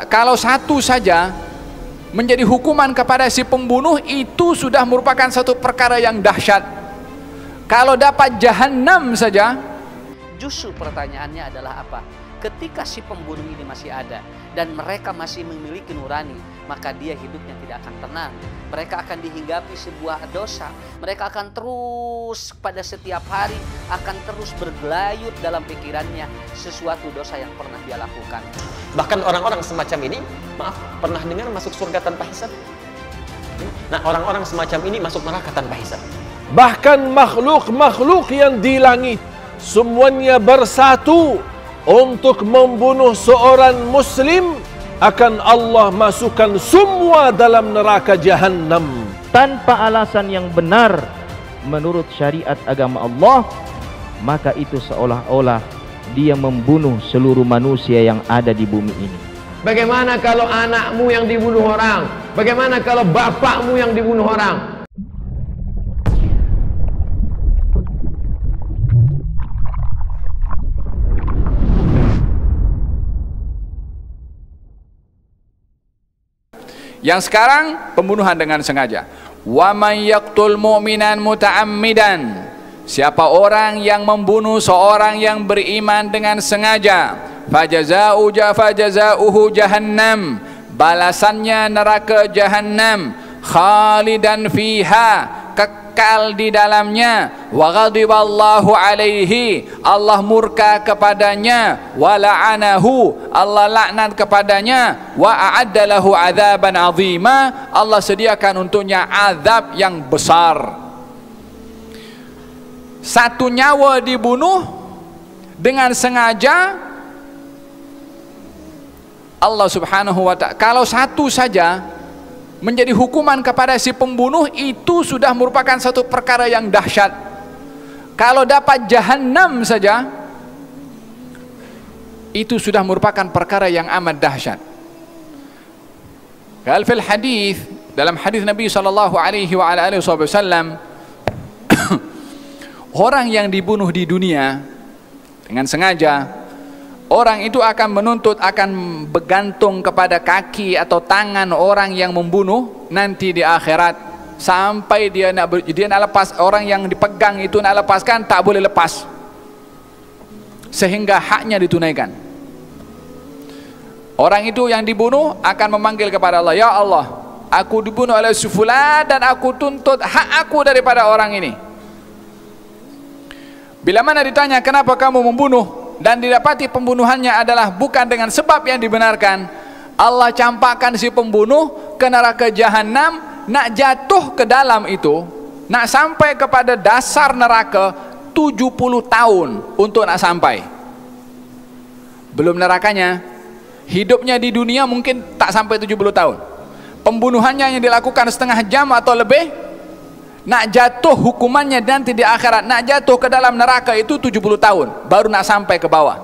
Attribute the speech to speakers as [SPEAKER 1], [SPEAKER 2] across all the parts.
[SPEAKER 1] Kalau satu saja menjadi hukuman kepada si pembunuh, itu sudah merupakan satu perkara yang dahsyat. Kalau dapat jahanam saja.
[SPEAKER 2] Justru pertanyaannya adalah apa? Ketika si pembunuh ini masih ada dan mereka masih memiliki nurani, maka dia hidupnya tidak akan tenang. Mereka akan dihinggapi sebuah dosa. Mereka akan terus pada setiap hari akan terus bergelayut dalam pikirannya sesuatu dosa yang pernah dia lakukan.
[SPEAKER 3] Bahkan orang-orang semacam ini, maaf, pernah dengar masuk surga tanpa hisab? Nah, orang-orang semacam ini masuk neraka tanpa hisab.
[SPEAKER 4] Bahkan makhluk-makhluk yang di langit semuanya bersatu untuk membunuh seorang muslim, akan Allah masukkan semua dalam neraka jahanam
[SPEAKER 5] tanpa alasan yang benar menurut syariat agama Allah. Maka itu seolah-olah dia membunuh seluruh manusia yang ada di bumi ini.
[SPEAKER 6] Bagaimana kalau anakmu yang dibunuh orang? Bagaimana kalau bapakmu yang dibunuh orang?
[SPEAKER 1] Yang sekarang pembunuhan dengan sengaja. Wa may yaqtul mu'minan muta'ammidan. Siapa orang yang membunuh seorang yang beriman dengan sengaja, fajazauhu jahannam, balasannya neraka jahannam, khalidan fiha, kekal di dalamnya, wa ghadiballahu alaihi, Allah murka kepadanya, wa la'anahu, Allah laknat kepadanya, wa a'adda lahu adzaban azima, Allah sediakan untuknya azab yang besar. Satu nyawa dibunuh dengan sengaja, Allah subhanahu wa ta'ala, kalau satu saja menjadi hukuman kepada si pembunuh, itu sudah merupakan satu perkara yang dahsyat. Kalau dapat jahanam saja, itu sudah merupakan perkara yang amat dahsyat. Qal fil hadis, dalam hadis Nabi sallallahu alaihi wasallam, orang yang dibunuh di dunia dengan sengaja, orang itu akan menuntut, akan bergantung kepada kaki atau tangan orang yang membunuh nanti di akhirat, sampai dia nak lepas. Orang yang dipegang itu nak lepaskan, tak boleh lepas sehingga haknya ditunaikan. Orang itu yang dibunuh akan memanggil kepada Allah, ya Allah, aku dibunuh oleh si fulan dan aku tuntut hak aku daripada orang ini. Bila mana ditanya kenapa kamu membunuh, dan didapati pembunuhannya adalah bukan dengan sebab yang dibenarkan, Allah campakkan si pembunuh ke neraka jahanam, nak jatuh ke dalam itu, nak sampai kepada dasar neraka 70 tahun untuk nak sampai. Belum nerakanya, hidupnya di dunia mungkin tak sampai 70 tahun. Pembunuhannya yang dilakukan setengah jam atau lebih, nak jatuh hukumannya nanti di akhirat, nak jatuh ke dalam neraka itu 70 tahun baru nak sampai ke bawah.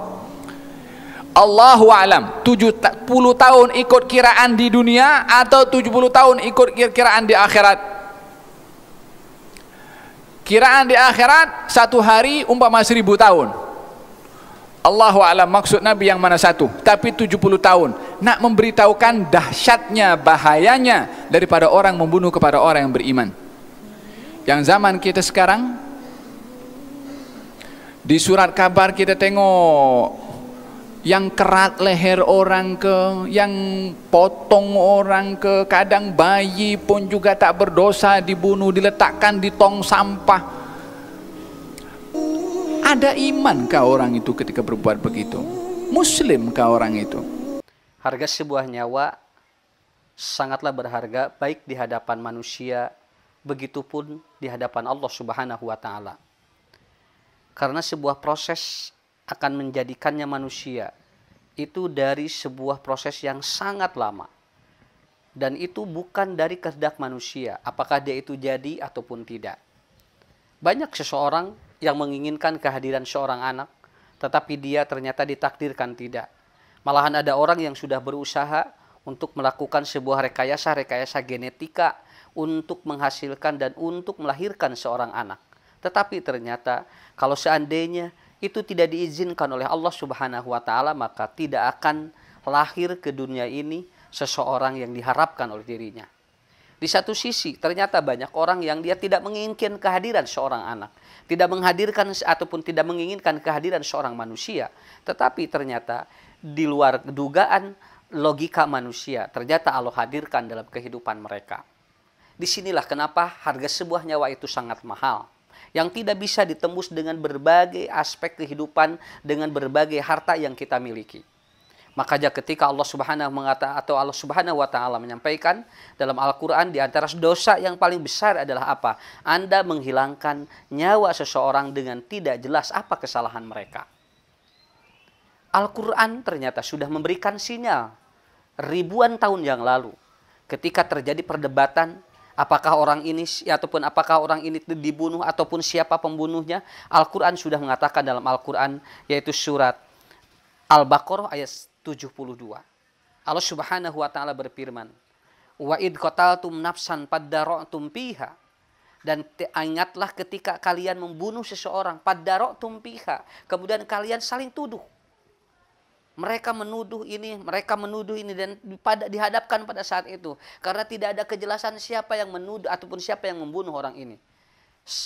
[SPEAKER 1] Allahu a'lam, 70 tahun ikut kiraan di dunia atau 70 tahun ikut kiraan di akhirat. Kiraan di akhirat satu hari umpama 1000 tahun. Allahu a'lam maksud Nabi yang mana satu, tapi 70 tahun nak memberitahukan dahsyatnya, bahayanya daripada orang membunuh kepada orang yang beriman. Yang zaman kita sekarang, di surat kabar kita tengok yang kerat leher orang ke, yang potong orang ke, kadang bayi pun juga tak berdosa dibunuh, diletakkan di tong sampah. Ada imankah orang itu ketika berbuat begitu? Muslimkah orang itu?
[SPEAKER 2] Harga sebuah nyawa sangatlah berharga, baik di hadapan manusia, begitupun di hadapan Allah subhanahu wa ta'ala. Karena sebuah proses akan menjadikannya manusia itu dari sebuah proses yang sangat lama. Dan itu bukan dari kehendak manusia, apakah dia itu jadi ataupun tidak. Banyak seseorang yang menginginkan kehadiran seorang anak, tetapi dia ternyata ditakdirkan tidak. Malahan ada orang yang sudah berusaha untuk melakukan sebuah rekayasa genetika untuk menghasilkan dan untuk melahirkan seorang anak. Tetapi ternyata kalau seandainya itu tidak diizinkan oleh Allah subhanahu wa ta'ala, maka tidak akan lahir ke dunia ini seseorang yang diharapkan oleh dirinya. Di satu sisi ternyata banyak orang yang dia tidak menginginkan kehadiran seorang anak, tidak menghadirkan ataupun tidak menginginkan kehadiran seorang manusia. Tetapi ternyata di luar dugaan logika manusia, ternyata Allah hadirkan dalam kehidupan mereka. Disinilah kenapa harga sebuah nyawa itu sangat mahal, yang tidak bisa ditembus dengan berbagai aspek kehidupan, dengan berbagai harta yang kita miliki. Makanya ketika Allah Subhanahu wa taala menyampaikan dalam Al-Qur'an, di antara dosa yang paling besar adalah apa? Anda menghilangkan nyawa seseorang dengan tidak jelas apa kesalahan mereka. Al-Qur'an ternyata sudah memberikan sinyal ribuan tahun yang lalu ketika terjadi perdebatan apakah orang ini ataupun apakah orang ini dibunuh ataupun siapa pembunuhnya. Al-Qur'an sudah mengatakan dalam Al-Qur'an, yaitu surat Al-Baqarah ayat 72. Allah Subhanahu wa taala berfirman, "Wa id qataltum nafsan paddara'tum fiha." Dan ingatlah ketika kalian membunuh seseorang, paddara'tum fiha, kemudian kalian saling tuduh. Mereka menuduh ini dan dihadapkan pada saat itu karena tidak ada kejelasan siapa yang menuduh ataupun siapa yang membunuh orang ini.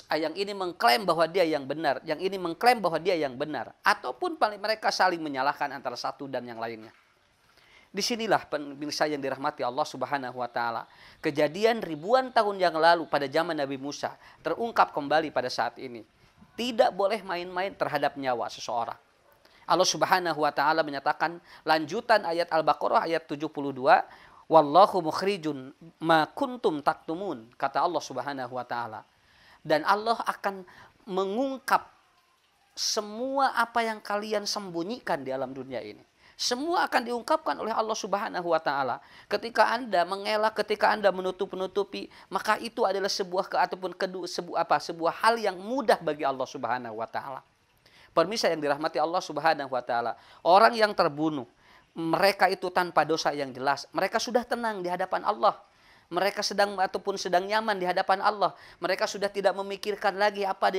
[SPEAKER 2] Yang ini mengklaim bahwa dia yang benar, yang ini mengklaim bahwa dia yang benar, ataupun mereka saling menyalahkan antara satu dan yang lainnya. Disinilah pemirsa yang dirahmati Allah Subhanahu wa taala, kejadian ribuan tahun yang lalu pada zaman Nabi Musa terungkap kembali pada saat ini. Tidak boleh main-main terhadap nyawa seseorang. Allah Subhanahu wa taala menyatakan lanjutan ayat Al-Baqarah ayat 72, wallahu mukhrijun ma kuntum taktumun, kata Allah Subhanahu wa taala. Dan Allah akan mengungkap semua apa yang kalian sembunyikan di alam dunia ini. Semua akan diungkapkan oleh Allah Subhanahu wa taala. Ketika Anda mengelak, ketika Anda menutupi, maka itu adalah sebuah hal yang mudah bagi Allah Subhanahu wa taala. Pemirsa yang dirahmati Allah Subhanahu wa taala, orang yang terbunuh, mereka itu tanpa dosa yang jelas, mereka sudah tenang di hadapan Allah. Mereka sedang nyaman di hadapan Allah. Mereka sudah tidak memikirkan lagi apa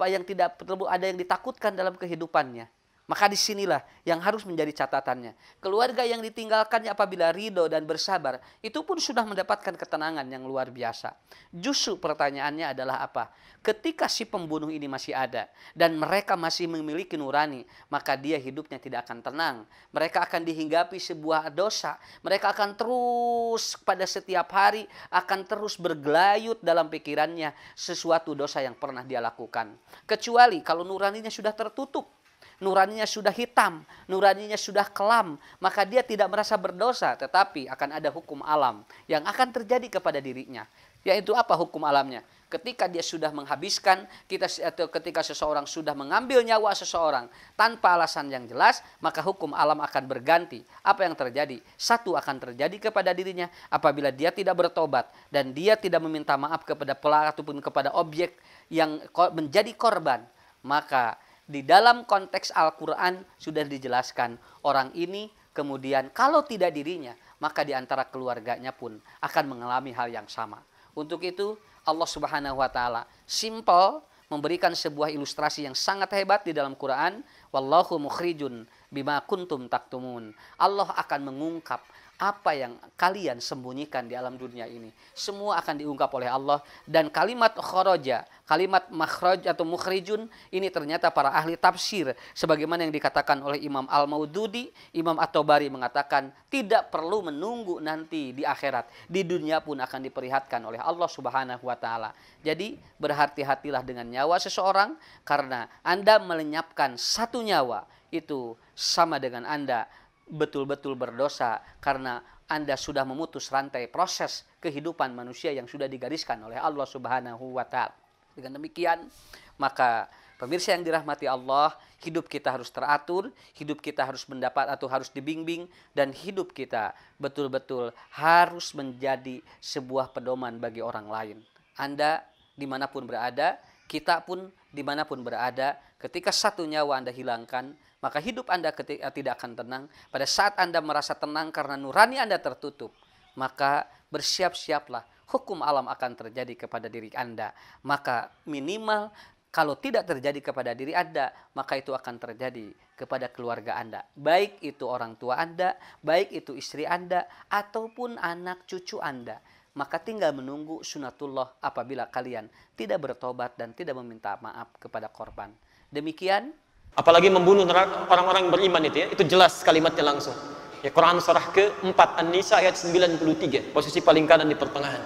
[SPEAKER 2] yang tidak perlu ada yang ditakutkan dalam kehidupannya. Maka disinilah yang harus menjadi catatannya. Keluarga yang ditinggalkannya apabila ridho dan bersabar, itu pun sudah mendapatkan ketenangan yang luar biasa. Justru pertanyaannya adalah apa? Ketika si pembunuh ini masih ada dan mereka masih memiliki nurani, maka dia hidupnya tidak akan tenang. Mereka akan dihinggapi sebuah dosa. Mereka akan terus pada setiap hari akan terus bergelayut dalam pikirannya sesuatu dosa yang pernah dia lakukan. Kecuali kalau nuraninya sudah tertutup, nuraninya sudah hitam, nuraninya sudah kelam, maka dia tidak merasa berdosa, tetapi akan ada hukum alam yang akan terjadi kepada dirinya. Yaitu apa hukum alamnya? Ketika dia sudah menghabiskan, ketika seseorang sudah mengambil nyawa seseorang tanpa alasan yang jelas, maka hukum alam akan berganti. Apa yang terjadi? Satu akan terjadi kepada dirinya apabila dia tidak bertobat dan dia tidak meminta maaf kepada pelaku ataupun kepada objek yang menjadi korban, maka di dalam konteks Al-Quran sudah dijelaskan orang ini kemudian kalau tidak dirinya, maka di antara keluarganya pun akan mengalami hal yang sama. Untuk itu Allah Subhanahu wa taala simple memberikan sebuah ilustrasi yang sangat hebat di dalam Quran. Wallahu mukhrijun bima kuntum taktumun. Allah akan mengungkap apa yang kalian sembunyikan di alam dunia ini. Semua akan diungkap oleh Allah. Dan kalimat kharaja, kalimat makhraj atau mukhrijun, ini ternyata para ahli tafsir sebagaimana yang dikatakan oleh Imam Al-Maududi, Imam At-Tabari mengatakan tidak perlu menunggu nanti di akhirat. Di dunia pun akan diperlihatkan oleh Allah Subhanahu wa taala. Jadi berhati-hatilah dengan nyawa seseorang, karena Anda melenyapkan satu nyawa itu sama dengan Anda betul-betul berdosa, karena Anda sudah memutus rantai proses kehidupan manusia yang sudah digariskan oleh Allah Subhanahu wa taala. Dengan demikian, maka pemirsa yang dirahmati Allah, hidup kita harus teratur, hidup kita harus mendapat atau harus dibimbing, dan hidup kita betul-betul harus menjadi sebuah pedoman bagi orang lain. Anda dimanapun berada, kita pun dimanapun berada, ketika satu nyawa Anda hilangkan, maka hidup Anda tidak akan tenang. Pada saat Anda merasa tenang karena nurani Anda tertutup, maka bersiap-siaplah, hukum alam akan terjadi kepada diri Anda. Maka minimal Kalau tidak terjadi kepada diri Anda, maka itu akan terjadi kepada keluarga Anda. Baik itu orang tua Anda, baik itu istri Anda, ataupun anak cucu Anda. Maka tinggal menunggu sunatullah apabila kalian tidak bertobat dan tidak meminta maaf kepada korban. Demikian.
[SPEAKER 3] Apalagi membunuh orang-orang beriman itu jelas kalimatnya langsung. Ya, Quran surah ke-4 An-Nisa ayat 93, posisi paling kanan di pertengahan.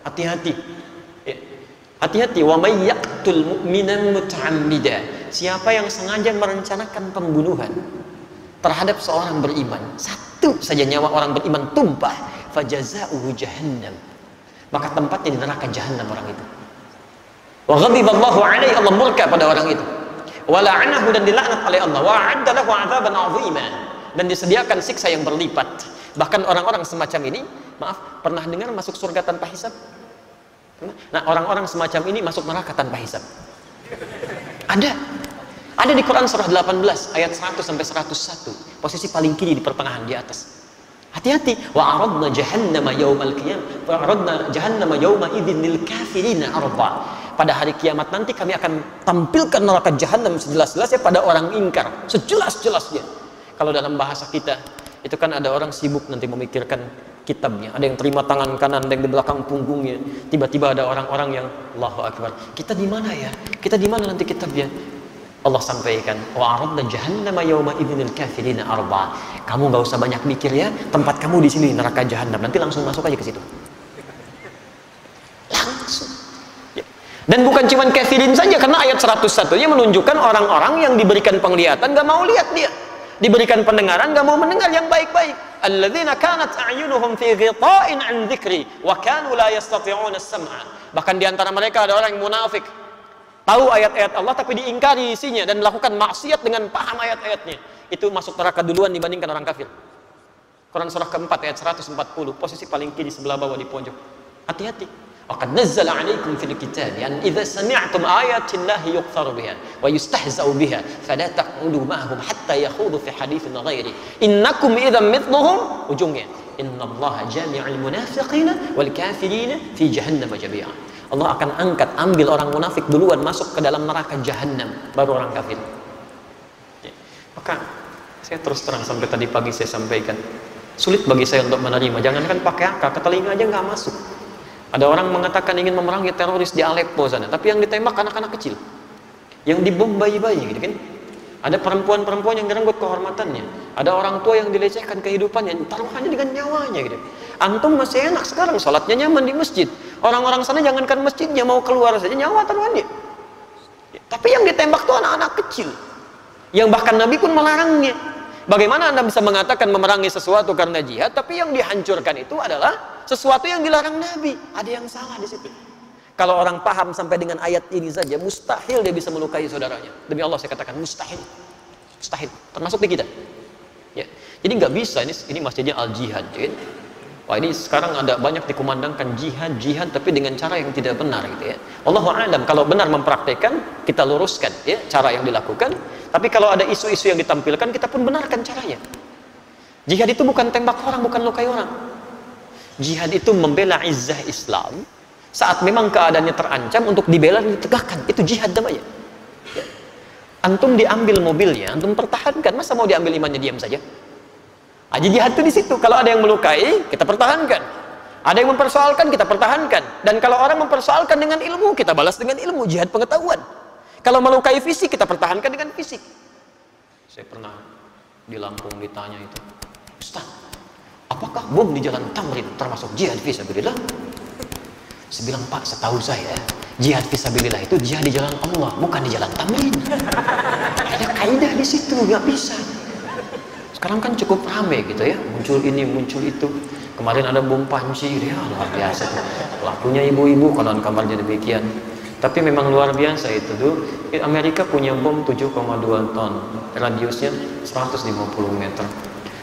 [SPEAKER 3] Hati-hati. Ya. Hati-hati, wa may yaqtul mu'minan muta'ammida. Siapa yang sengaja merencanakan pembunuhan terhadap seorang beriman, satu saja nyawa orang beriman tumpah, fajazaohu jahannam. Maka tempatnya di neraka jahannam orang itu. Wa ghadiballahu alaihi, Allah murka pada orang itu. Wa la'anahu, dan dilaknat oleh Allah. Wa 'adda lahu 'adzaban 'azima, dan disediakan siksa yang berlipat. Bahkan orang-orang semacam ini, maaf, pernah dengar masuk surga tanpa hisab? Nah, orang-orang semacam ini masuk neraka tanpa hisab. Ada di Quran surah 18 ayat 100 sampai 101, posisi paling kiri di pertengahan di atas. Hati-hati. Wa aradna jahannama yaumal qiyamah, wa aradna jahannama yauma idzin lil kafirina arba. Pada hari kiamat nanti kami akan tampilkan neraka jahannam sejelas-jelasnya pada orang ingkar, sejelas-jelasnya. Kalau dalam bahasa kita itu kan ada orang sibuk nanti memikirkan kitabnya, ada yang terima tangan kanan, ada yang di belakang punggungnya. Tiba-tiba ada orang-orang yang Allahu Akbar, kita di mana ya? Kita di mana nanti kitabnya? Allah sampaikan, wa aradna jahannama yauma idzinil kafirina arba. Kamu nggak usah banyak mikir ya, tempat kamu di sini neraka jahannam. Nanti langsung masuk aja ke situ. Langsung. Ya. Dan bukan cuma kafirin saja, karena ayat 101-nya menunjukkan orang-orang yang diberikan penglihatan nggak mau lihat dia. Diberikan pendengaran nggak mau mendengar yang baik-baik. Alladzina kanat a'yunuhum fi ghita'in 'an dzikri wa kanu la yastati'una as-sam'a. Bahkan di antara mereka ada orang yang munafik. Tahu ayat-ayat Allah tapi diingkari isinya dan melakukan maksiat dengan paham ayat-ayatnya. Itu masuk neraka duluan dibandingkan orang kafir. Quran surah ke-4 ayat 140, posisi paling kiri sebelah bawah di pojok. Hati-hati. وَقَدْ نَزَّلَ عَلَيْكُمْ فِي الْكِتَابِ أَنْ إِذَا سَمِعْتُمْ آيَاتِ اللَّهِ يُكْفَرُ بِهَا وَيُسْتَهْزَأُ بِهَا فَلَا تَقْعُدُوا مَعَهُمْ حَتَّى يَخُوضُوا فِي حَدِيثٍ غَيْرِهِ إِنَّكُمْ إِذًا مِثْلُهُمْ. Ujungnya, إِنَّ اللَّهَ جَامِعُ الْمُنَافِقِينَ وَالْكَافِرِينَ فِي جَهَنَّمَ جَمِيعًا. Allah akan ambil orang munafik duluan masuk ke dalam neraka jahannam, baru orang kafir. Ya. Maka saya terus terang sampai tadi pagi saya sampaikan, sulit bagi saya untuk menerima. Jangankan pakai akal, ke telinga aja nggak masuk. Ada orang mengatakan ingin memerangi teroris di Aleppo sana, tapi yang ditembak anak-anak kecil, yang dibom bayi-bayi, gitu kan? Ada perempuan-perempuan yang direnggut kehormatannya, ada orang tua yang dilecehkan kehidupannya, taruhannya dengan nyawanya, gitu. Antum masih enak sekarang, sholatnya nyaman di masjid. Orang-orang sana jangankan masjidnya, mau keluar saja nyawa taruhannya. Ya, tapi yang ditembak tuh anak-anak kecil, yang bahkan Nabi pun melarangnya. Bagaimana Anda bisa mengatakan memerangi sesuatu karena jihad, tapi yang dihancurkan itu adalah sesuatu yang dilarang Nabi? Ada yang salah di situ. Kalau orang paham sampai dengan ayat ini saja, mustahil dia bisa melukai saudaranya. Demi Allah saya katakan mustahil, mustahil. Termasuk di kita. Ya. Jadi nggak bisa, ini masjidnya Al-Jihad. Ya. Wah, ini sekarang ada banyak dikumandangkan jihad, tapi dengan cara yang tidak benar, gitu ya. Allahu a'lam. Kalau benar mempraktekkan, kita luruskan ya cara yang dilakukan. Tapi kalau ada isu-isu yang ditampilkan, kita pun benarkan caranya. Jihad itu bukan tembak orang, bukan lukai orang. Jihad itu membela izzah Islam saat memang keadaannya terancam untuk dibela dan ditegakkan. Itu jihad namanya. Ya. Antum diambil mobilnya, antum pertahankan. Masa mau diambil imannya diam saja? Aji jihad itu di situ. Kalau ada yang melukai, kita pertahankan. Ada yang mempersoalkan, kita pertahankan. Dan kalau orang mempersoalkan dengan ilmu, kita balas dengan ilmu. Jihad pengetahuan. Kalau melukai fisik, kita pertahankan dengan fisik. Saya pernah di Lampung ditanya itu, Ustaz, apakah bom di Jalan Tamrin termasuk jihad fisabilillah? Saya bilang, Pak, setahu saya jihad fisabilillah itu jihad di jalan Allah, bukan di Jalan Tamrin. Ada kaidah di situ, nggak bisa. Sekarang kan cukup ramai gitu ya, muncul ini, muncul itu. Kemarin ada bom panci, ya luar biasa. Pelakunya ibu-ibu, konon kabarnya demikian. Tapi memang luar biasa itu tuh. Amerika punya bom 7,2 ton, radiusnya 150 meter.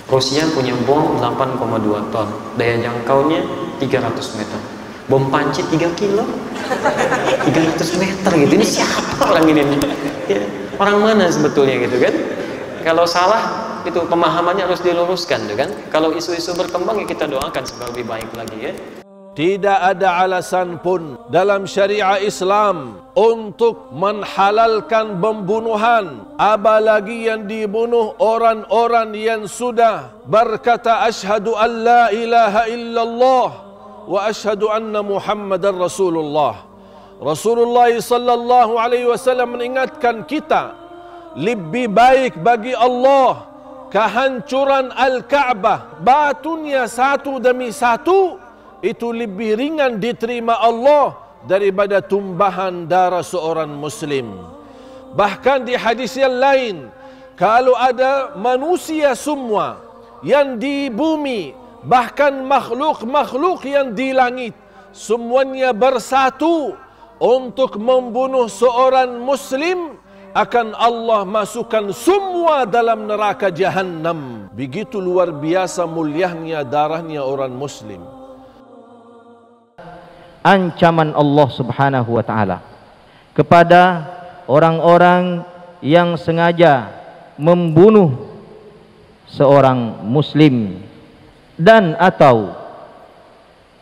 [SPEAKER 3] Rusia punya bom 8,2 ton, daya jangkaunya 300 meter. Bom panci 3 kilo, 300 meter gitu. Ini siapa orang ini? Ya, orang mana sebetulnya gitu kan? Kalau salah itu pemahamannya harus diluruskan, tuh kan? Kalau isu-isu berkembang ya kita doakan supaya lebih baik lagi ya.
[SPEAKER 4] Tidak ada alasan pun dalam syariat Islam untuk menghalalkan pembunuhan, apalagi yang dibunuh orang-orang yang sudah berkata asyhadu an la ilaha illallah wa asyhadu anna Muhammadar Rasulullah. Rasulullah sallallahu alaihi wasallam mengingatkan kita, lebih baik bagi Allah kehancuran Al-Ka'bah, batunya satu demi satu, itu lebih ringan diterima Allah daripada tumbahan darah seorang Muslim. Bahkan di hadis yang lain, kalau ada manusia semua yang di bumi, bahkan makhluk-makhluk yang di langit, semuanya bersatu untuk membunuh seorang Muslim, akan Allah masukkan semua dalam neraka Jahannam. Begitu luar biasa mulianya darahnya orang Muslim.
[SPEAKER 5] Ancaman Allah Subhanahu wa taala kepada orang-orang yang sengaja membunuh seorang muslim dan atau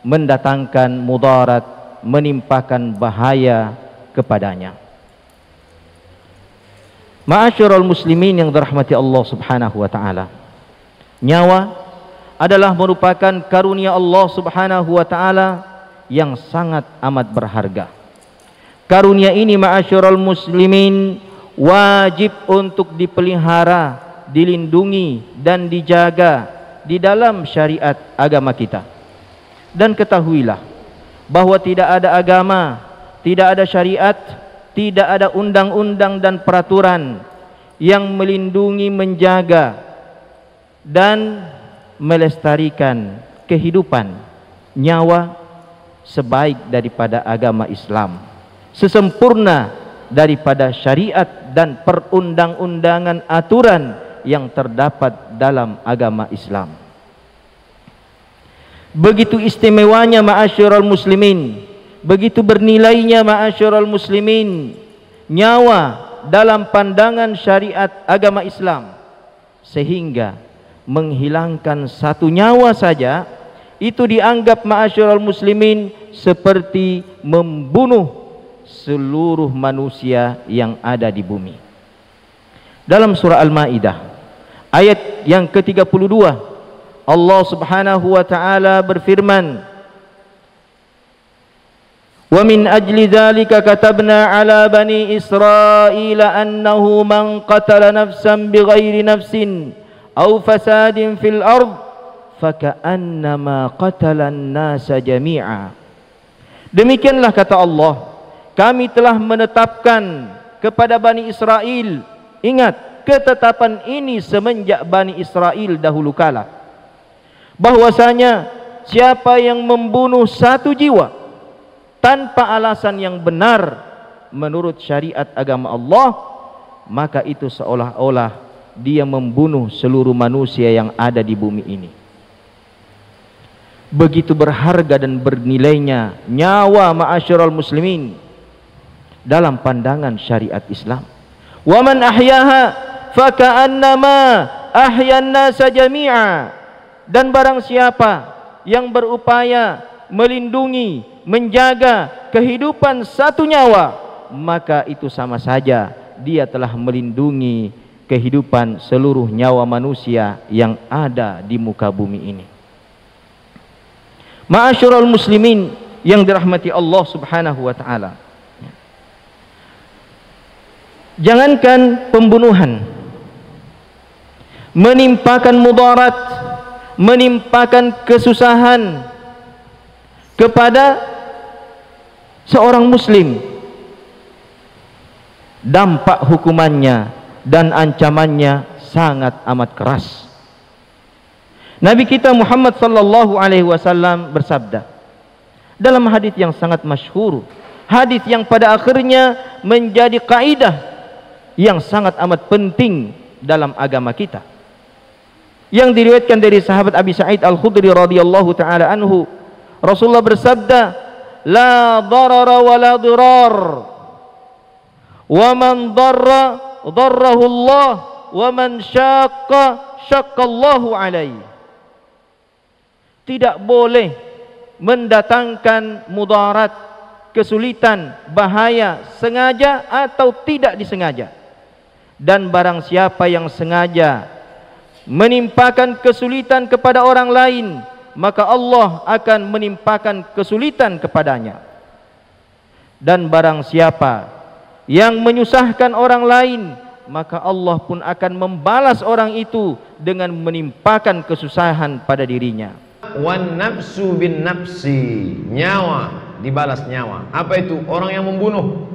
[SPEAKER 5] mendatangkan mudarat, menimpakan bahaya kepadanya. Ma'asyiral muslimin yang dirahmati Allah Subhanahu wa taala, nyawa adalah merupakan karunia Allah Subhanahu wa taala yang sangat amat berharga. Karunia ini ma'asyiral muslimin wajib untuk dipelihara, dilindungi dan dijaga di dalam syariat agama kita. Dan ketahuilah bahwa tidak ada agama, tidak ada syariat, tidak ada undang-undang dan peraturan yang melindungi, menjaga dan melestarikan kehidupan nyawa sebaik daripada agama Islam, sesempurna daripada syariat dan perundang-undangan aturan yang terdapat dalam agama Islam. Begitu istimewanya ma'asyiral muslimin, begitu bernilainya ma'asyiral muslimin nyawa dalam pandangan syariat agama Islam, sehingga menghilangkan satu nyawa saja itu dianggap ma'asyiral muslimin seperti membunuh seluruh manusia yang ada di bumi. Dalam surah Al-Maidah ayat yang ke-32, Allah Subhanahu wa taala berfirman, "Wa min ajli dzalika katabna 'ala bani Israila annahu man qatala nafsan bighairi nafsin aw fasadin fil ardh faka'annama qatalan nasa jami'a." Demikianlah kata Allah, kami telah menetapkan kepada Bani Israel, ingat ketetapan ini semenjak Bani Israel dahulu kala, bahwasanya siapa yang membunuh satu jiwa tanpa alasan yang benar menurut syariat agama Allah, maka itu seolah-olah dia membunuh seluruh manusia yang ada di bumi ini. Begitu berharga dan bernilainya nyawa ma'asyiral muslimin dalam pandangan syariat Islam. Wa man ahyaha faka'annama ahyan nasa jami'a. Dan barang siapa yang berupaya melindungi, menjaga kehidupan satu nyawa, maka itu sama saja dia telah melindungi kehidupan seluruh nyawa manusia yang ada di muka bumi ini. Ma'asyiral muslimin yang dirahmati Allah Subhanahu wa taala, jangankan pembunuhan, menimpakan mudarat, menimpakan kesusahan kepada seorang muslim, dampak hukumannya dan ancamannya sangat amat keras. Nabi kita Muhammad sallallahu alaihi wasallam bersabda dalam hadis yang sangat masyhur, hadis yang pada akhirnya menjadi kaidah yang sangat amat penting dalam agama kita, yang diriwayatkan dari sahabat Abi Sa'id Al-Khudri radhiyallahu taala anhu. Rasulullah bersabda, la darara wa la dirar, wa man darra darrahu Allah, wa man syaqqa syaqqa Allahu alaihi. Tidak boleh mendatangkan mudarat, kesulitan, bahaya, sengaja atau tidak disengaja. Dan barang siapa yang sengaja menimpakan kesulitan kepada orang lain, maka Allah akan menimpakan kesulitan kepadanya. Dan barang siapa yang menyusahkan orang lain, maka Allah pun akan membalas orang itu dengan menimpakan kesusahan pada dirinya.
[SPEAKER 6] Wan nafsu bin nafsi, nyawa dibalas nyawa. Apa itu? Orang yang membunuh.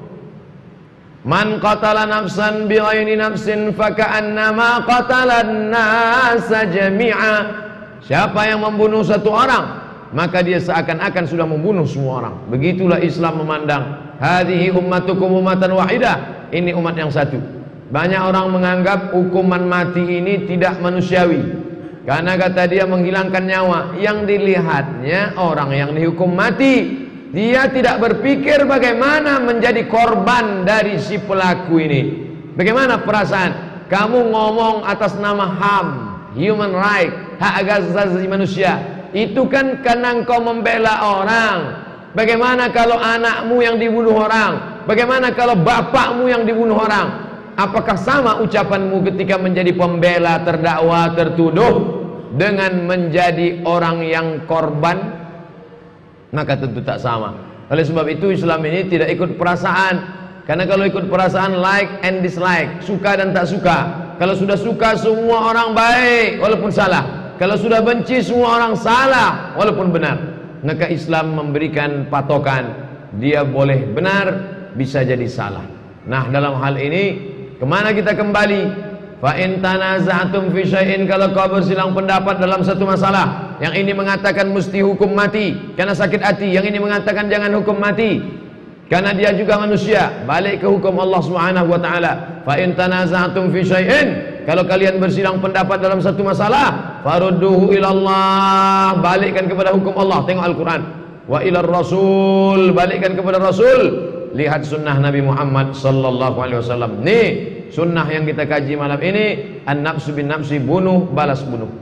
[SPEAKER 6] Man qatala nafsan bighairi nafsin faka'annama qatalan nasa jami'a. Siapa yang membunuh satu orang, maka dia seakan-akan sudah membunuh semua orang. Begitulah Islam memandang. Hadhihi ummatukum ummatan wahidah. Ini umat yang satu. Banyak orang menganggap hukuman mati ini tidak manusiawi, karena kata dia menghilangkan nyawa. Yang dilihatnya orang yang dihukum mati, dia tidak berpikir bagaimana menjadi korban dari si pelaku ini. Bagaimana perasaan kamu ngomong atas nama HAM, human right, hak asasi manusia, itu kan karena engkau membela orang. Bagaimana kalau anakmu yang dibunuh orang? Bagaimana kalau bapakmu yang dibunuh orang? Apakah sama ucapanmu ketika menjadi pembela terdakwa tertuduh dengan menjadi orang yang korban? Maka tentu tak sama. Oleh sebab itu Islam ini tidak ikut perasaan. Karena kalau ikut perasaan, like and dislike, suka dan tak suka. Kalau sudah suka, semua orang baik walaupun salah. Kalau sudah benci, semua orang salah walaupun benar. Maka Islam memberikan patokan, dia boleh benar, bisa jadi salah. Nah, dalam hal ini kemana kita kembali? Fa in tanaza'tum fi syai'in, kalau kau bersilang pendapat dalam satu masalah, yang ini mengatakan mesti hukum mati karena sakit hati, yang ini mengatakan jangan hukum mati karena dia juga manusia, balik ke hukum Allah Subhanahu wa taala. Fa in tanaza'tum fi syai'in, kalau kalian bersilang pendapat dalam satu masalah, farudduhu ilallah, balikkan kepada hukum Allah. Tengok Al-Quran. Wa ilar rasul, balikkan kepada Rasul. Lihat sunnah Nabi Muhammad sallallahu alaihi wasallam. Nih sunnah yang kita kaji malam ini, an-nafsu bin nafsi, bunuh balas bunuh.